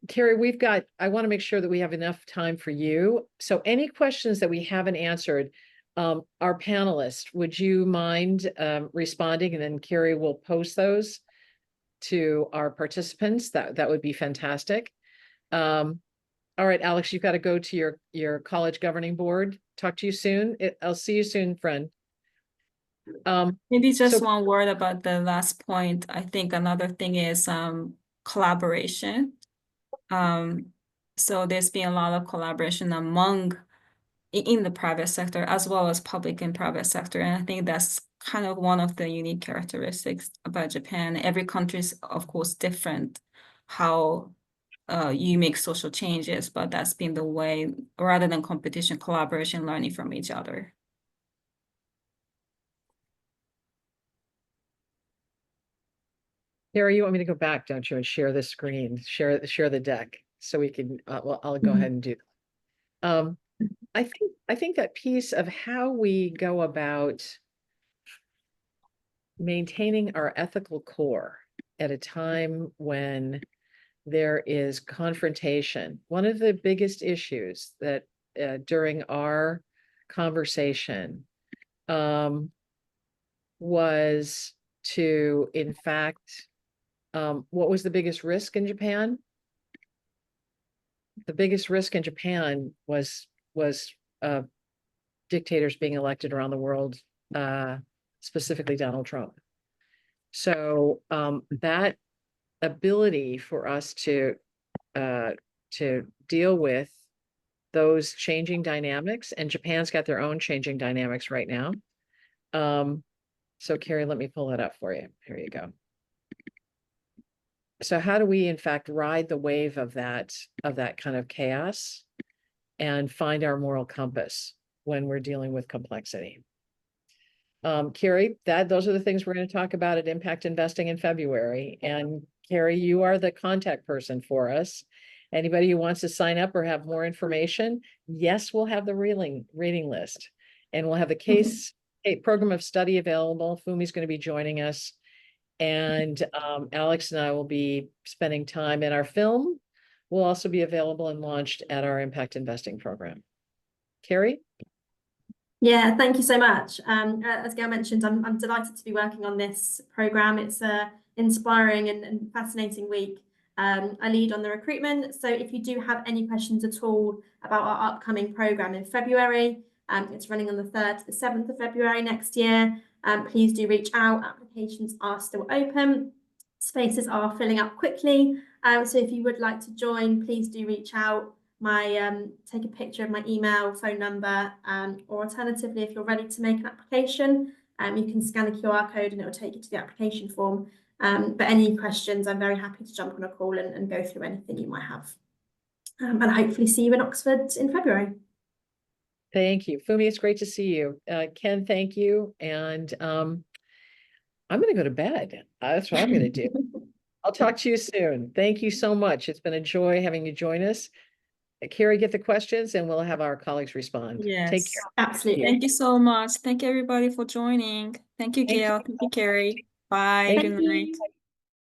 Carrie, I want to make sure that we have enough time for you. So any questions that we haven't answered, our panelists, would you mind responding? And then Carrie will post those to our participants. That would be fantastic. All right, Alex, you've got to go to your college governing board. Talk to you soon. I'll see you soon, friend. Maybe just one word about the last point. I think another thing is collaboration. So there's been a lot of collaboration in the private sector, as well as public and private sector. And I think that's kind of one of the unique characteristics about Japan. Every country is, of course, different how you make social changes, but that's been the way, rather than competition, collaboration, learning from each other. Carrie, you want me to go back, don't you, and share the screen, share the deck, so we can. Well, I'll go ahead and do that. I think that piece of how we go about maintaining our ethical core at a time when there is confrontation. One of the biggest issues that during our conversation was to, in fact, what was the biggest risk in Japan? The biggest risk in Japan was dictators being elected around the world, specifically Donald Trump. So that ability for us to deal with those changing dynamics, and Japan's got their own changing dynamics right now. So Carrie, let me pull that up for you. Here you go. So how do we in fact ride the wave of that kind of chaos and find our moral compass when we're dealing with complexity? Carrie, those are the things we're going to talk about at Impact Investing in February. And Carrie, you are the contact person for us. Anybody who wants to sign up or have more information, yes, we'll have the reading list, and we'll have the case program of study available. Fumi's going to be joining us, and Alex and I will be spending time in our film. Will also be available and launched at our Impact Investing program. Carrie? Yeah, thank you so much. As Gayle mentioned, I'm delighted to be working on this program. It's an inspiring and fascinating week. I lead on the recruitment, so if you do have any questions at all about our upcoming program in February, it's running on the 3rd to the 7th of February next year. Please do reach out. Applications are still open. Spaces are filling up quickly. So if you would like to join, please do reach out. Take a picture of my email, phone number, or alternatively, if you're ready to make an application, you can scan a QR code and it will take you to the application form. But any questions, I'm very happy to jump on a call and go through anything you might have. And hopefully see you in Oxford in February. Thank you. Fumi, it's great to see you. Ken, thank you. And I'm going to go to bed. That's what I'm going to do. I'll talk to you soon. Thank you so much. It's been a joy having you join us. Carrie, get the questions and we'll have our colleagues respond. Yes. Take care. Absolutely. Thank you so much. Thank you, everybody, for joining. Thank you, Gayle. Thank you, Carrie. Bye. Thank Good you. night.